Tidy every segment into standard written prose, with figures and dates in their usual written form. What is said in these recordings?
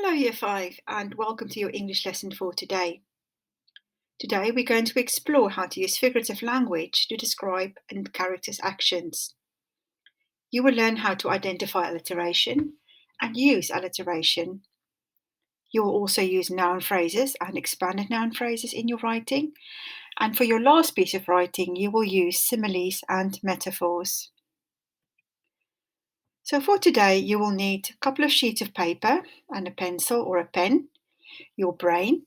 Hello, Year 5, and welcome to your English lesson for today. Today, we're going to explore how to use figurative language to describe a character's actions. You will learn how to identify alliteration and use alliteration. You will also use noun phrases and expanded noun phrases in your writing. And for your last piece of writing, you will use similes and metaphors. So for today, you will need a couple of sheets of paper and a pencil or a pen, your brain,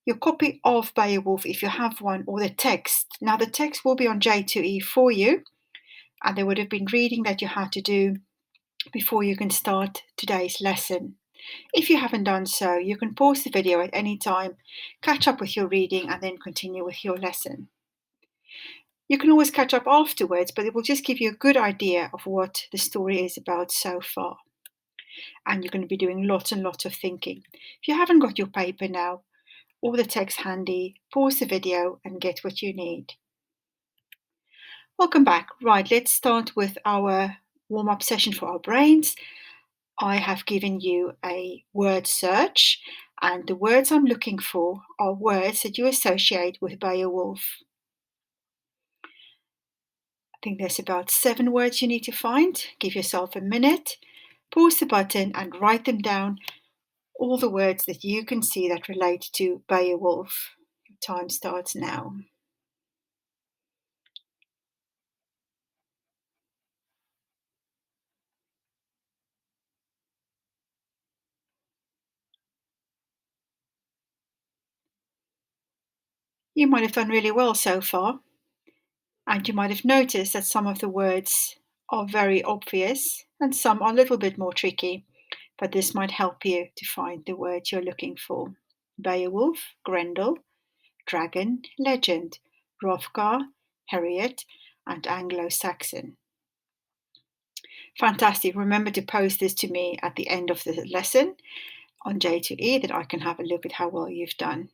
your copy of Beowulf if you have one, or the text. Now, the text will be on J2E for you, and there would have been reading that you had to do before you can start today's lesson. If you haven't done so, you can pause the video at any time, catch up with your reading, and then continue with your lesson. You can always catch up afterwards, but it will just give you a good idea of what the story is about so far. And you're going to be doing lots and lots of thinking. If you haven't got your paper now, or the text handy, pause the video and get what you need. Welcome back. Right, let's start with our warm-up session for our brains. I have given you a word search, and the words I'm looking for are words that you associate with Beowulf. I think there's about 7 words you need to find. Give yourself a minute, pause the button and write them down, all the words that you can see that relate to Beowulf. Your time starts now. You might have done really well so far, and you might have noticed that some of the words are very obvious and some are a little bit more tricky, but this might help you to find the word you're looking for. Beowulf, Grendel, dragon, legend, Hrothgar, Harriet, and Anglo-Saxon. Fantastic. Remember to post this to me at the end of the lesson on J2E that I can have a look at how well you've done.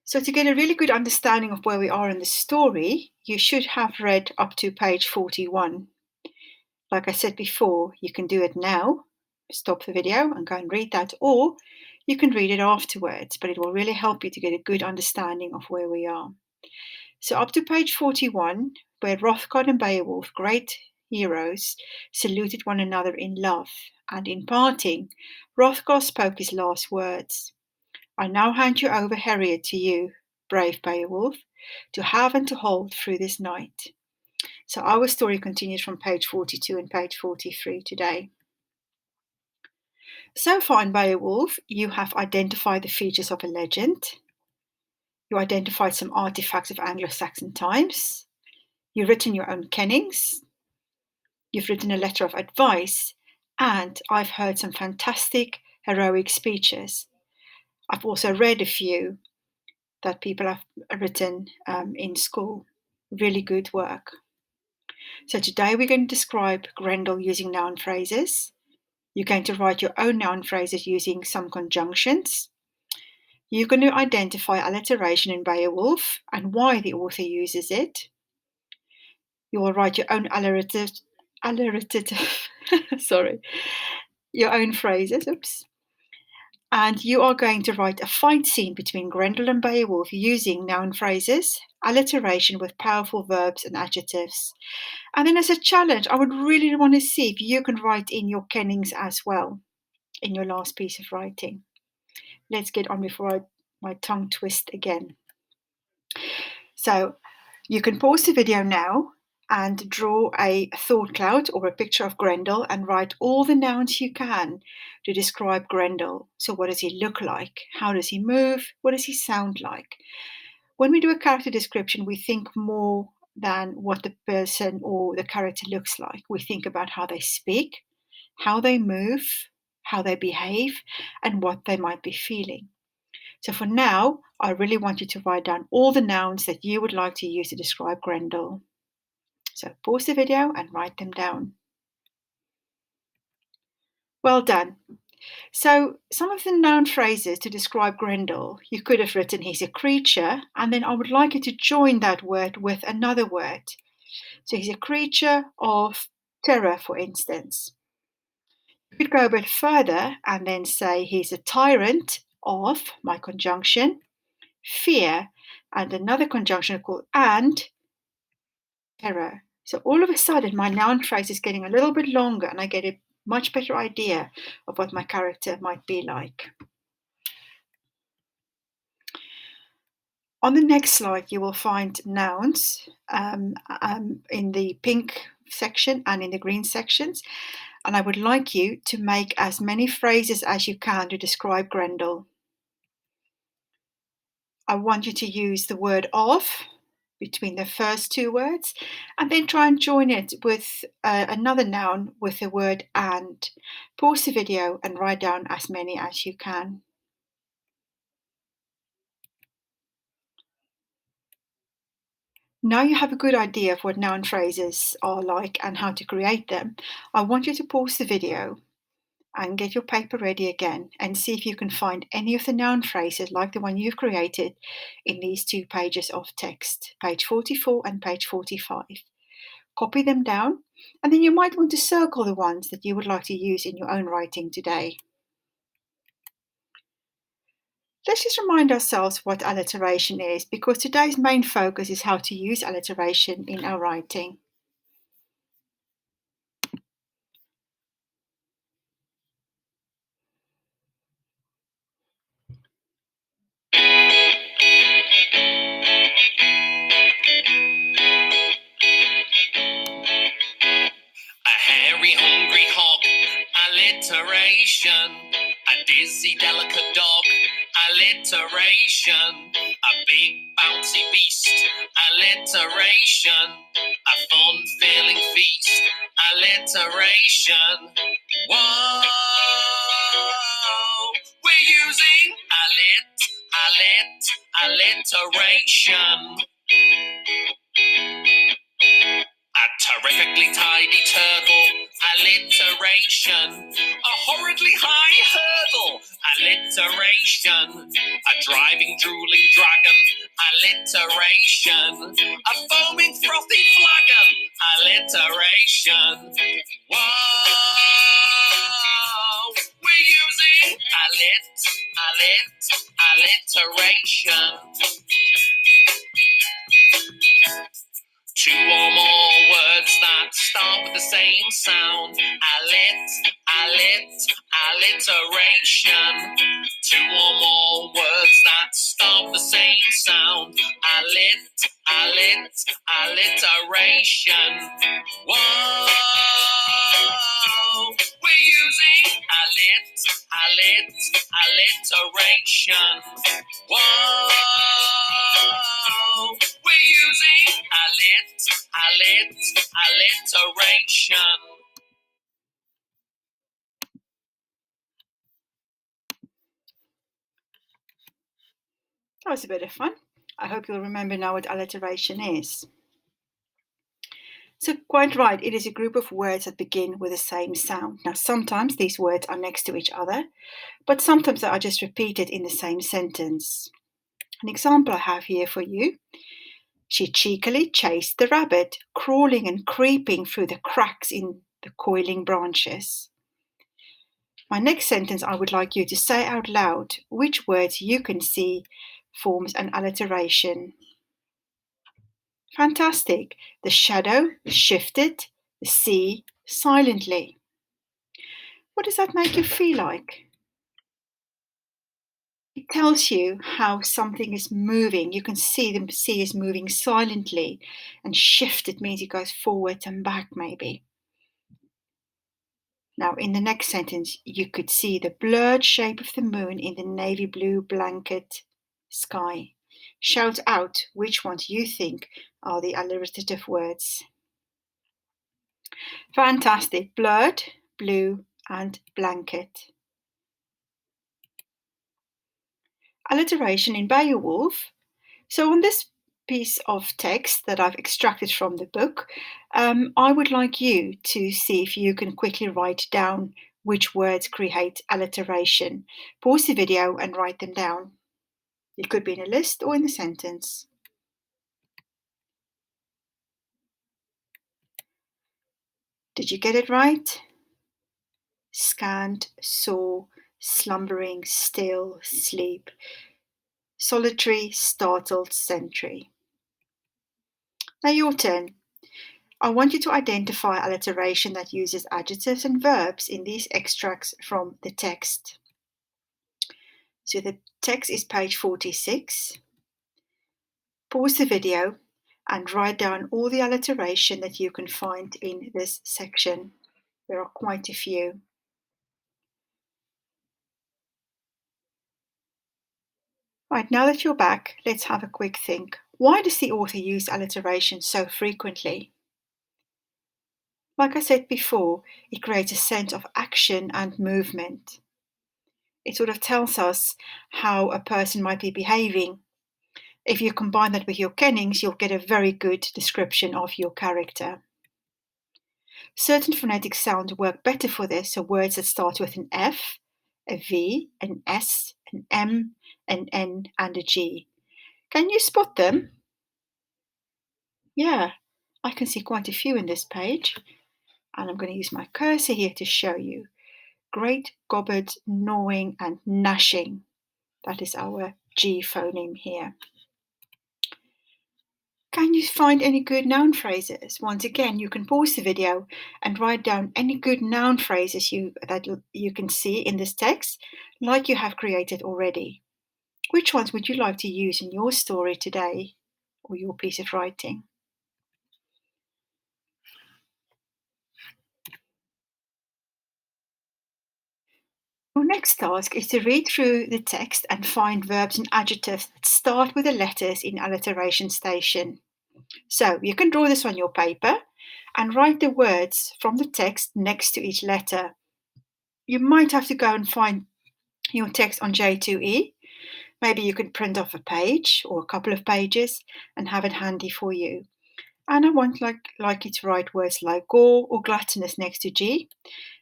So to get a really good understanding of where we are in the story, you should have read up to page 41. Like I said before, you can do it now, stop the video and go and read that, or you can read it afterwards, but it will really help you to get a good understanding of where we are. So up to page 41, where Hrothgar and Beowulf, great heroes, saluted one another in love, and in parting, Hrothgar spoke his last words. I now hand you over, Harriet, to you, brave Beowulf, to have and to hold through this night. So our story continues from page 42 and page 43 today. So far in Beowulf, you have identified the features of a legend. You identified some artifacts of Anglo-Saxon times. You've written your own kennings. You've written a letter of advice. And I've heard some fantastic heroic speeches. I've also read a few that people have written in school. Really good work. So today we're going to describe Grendel using noun phrases. You're going to write your own noun phrases using some conjunctions. You're going to identify alliteration in Beowulf and why the author uses it. You will write your own alliterative your own phrases, And you are going to write a fight scene between Grendel and Beowulf using noun phrases, alliteration with powerful verbs and adjectives. And then as a challenge, I would really want to see if you can write in your kennings as well in your last piece of writing. Let's get on before my tongue twist again. So you can pause the video now and draw a thought cloud or a picture of Grendel and write all the nouns you can to describe Grendel. So what does he look like? How does he move? What does he sound like? When we do a character description, we think more than what the person or the character looks like. We think about how they speak, how they move, how they behave, and what they might be feeling. So for now, I really want you to write down all the nouns that you would like to use to describe Grendel. So pause the video and write them down. Well done. So some of the noun phrases to describe Grendel, you could have written he's a creature, and then I would like you to join that word with another word. So he's a creature of terror, for instance. You could go a bit further and then say he's a tyrant of my conjunction, fear, and another conjunction called and terror. So all of a sudden, my noun phrase is getting a little bit longer and I get a much better idea of what my character might be like. On the next slide, you will find nouns in the pink section and in the green sections. And I would like you to make as many phrases as you can to describe Grendel. I want you to use the word of between the first two words and then try and join it with another noun with the word and. Pause the video and write down as many as you can. Now you have a good idea of what noun phrases are like and how to create them. I want you to pause the video and get your paper ready again and see if you can find any of the noun phrases like the one you've created in these 2 pages of text, page 44 and page 45. Copy them down and then you might want to circle the ones that you would like to use in your own writing today. Let's just remind ourselves what alliteration is because today's main focus is how to use alliteration in our writing. A hairy, hungry hog, alliteration. A dizzy, delicate dog, alliteration. A big, bouncy beast, alliteration. A fun-filling feast, alliteration. Whoa, we're using alliteration. A terrifically tidy turtle, alliteration. A horridly high hurdle, alliteration. A driving, drooling dragon, alliteration. A foaming, frothy flagon, alliteration. Whoa, we're using alliteration. 2 or more words that start with the same sound. Alliteration. 2 or more words that start with the same sound. Alliteration. Whoa, we're using alliteration. Whoa, we're using alliteration. That was a bit of fun. I hope you'll remember now what alliteration is. So quite right, it is a group of words that begin with the same sound. Now sometimes these words are next to each other, but sometimes they are just repeated in the same sentence. An example I have here for you. She cheekily chased the rabbit, crawling and creeping through the cracks in the coiling branches. My next sentence I would like you to say out loud which words you can see forms an alliteration. Fantastic. The shadow shifted the sea silently. What does that make you feel like? It tells you how something is moving. You can see the sea is moving silently, and shifted means it goes forward and back, maybe. Now, in the next sentence, you could see the blurred shape of the moon in the navy blue blanket sky. Shout out which ones you think are the alliterative words. Fantastic. Blurred, blue, and blanket. Alliteration in Beowulf. So on this piece of text that I've extracted from the book, I would like you to see if you can quickly write down which words create alliteration. Pause the video and write them down. It could be in a list or in a sentence. Did you get it right? scant, saw, slumbering, still, sleep, solitary, startled, sentry. Now your turn. I want you to identify alliteration that uses adjectives and verbs in these extracts from the text. So the text is page 46. Pause the video and write down all the alliteration that you can find in this section. There are quite a few. Right, now that you're back, let's have a quick think. Why does the author use alliteration so frequently? Like I said before, it creates a sense of action and movement. It sort of tells us how a person might be behaving. If you combine that with your kennings, you'll get a very good description of your character. Certain phonetic sounds work better for this, so words that start with an F, a V, an S, an M, an N, and a G. Can you spot them? Yeah, I can see quite a few in this page, and I'm going to use my cursor here to show you. Great, gobbled, gnawing, and gnashing. That is our G phoneme here. Can you find any good noun phrases? Once again, you can pause the video and write down any good noun phrases that you can see in this text, like you have created already. Which ones would you like to use in your story today or your piece of writing? Your next task is to read through the text and find verbs and adjectives that start with the letters in alliteration station. So you can draw this on your paper and write the words from the text next to each letter. You might have to go and find your text on J2E. Maybe you could print off a page or a couple of pages and have it handy for you. And I want like you to write words like gore or gluttonous next to G,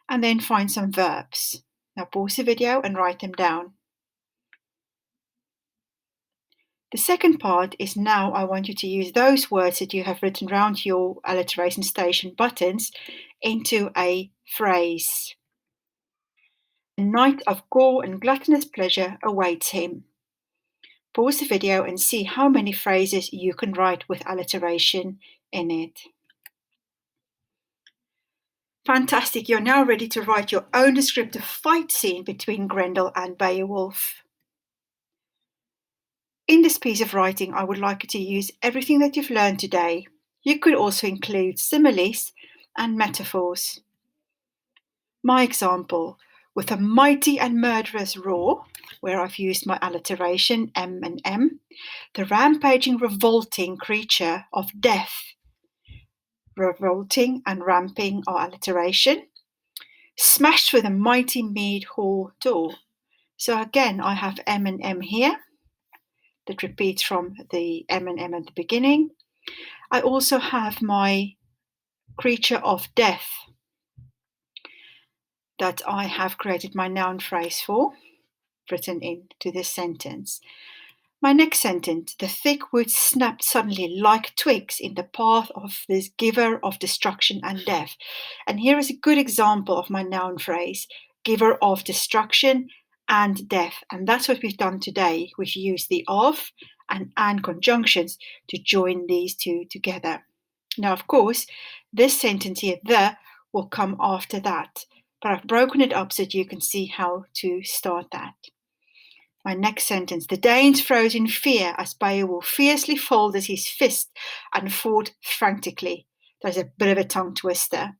and then find some verbs. Now pause the video and write them down. The second part is now I want you to use those words that you have written around your alliteration station buttons into a phrase. A night of gore and gluttonous pleasure awaits him. Pause the video and see how many phrases you can write with alliteration in it. Fantastic, you're now ready to write your own descriptive fight scene between Grendel and Beowulf. In this piece of writing, I would like you to use everything that you've learned today. You could also include similes and metaphors. My example, with a mighty and murderous roar, where I've used my alliteration M and M, the rampaging, revolting creature of death. Revolting and ramping are alliteration. Smashed with a mighty mead hall door. So again, I have M and M here that repeats from the M and M at the beginning. I also have my creature of death that I have created my noun phrase for, written into this sentence. My next sentence, the thick woods snapped suddenly like twigs in the path of this giver of destruction and death. And here is a good example of my noun phrase, giver of destruction and death. And that's what we've done today. We've used the of and conjunctions to join these two together. Now, of course, this sentence here, the, will come after that. But I've broken it up so that you can see how to start that. My next sentence, the Danes froze in fear as Beowulf fiercely folded his fist and fought frantically. There's a bit of a tongue twister.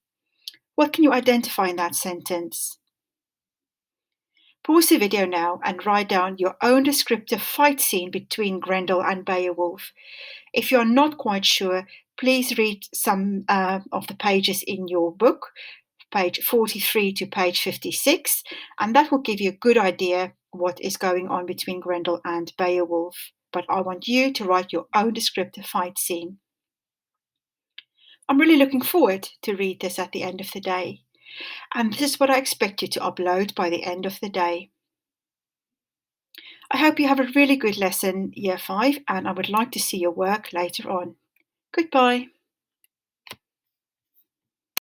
What can you identify in that sentence? Pause the video now and write down your own descriptive fight scene between Grendel and Beowulf. If you're not quite sure, please read some of the pages in your book, page 43 to page 56, and that will give you a good idea what is going on between Grendel and Beowulf. But I want you to write your own descriptive fight scene. I'm really looking forward to read this at the end of the day. And this is what I expect you to upload by the end of the day. I hope you have a really good lesson, Year 5, and I would like to see your work later on. Goodbye.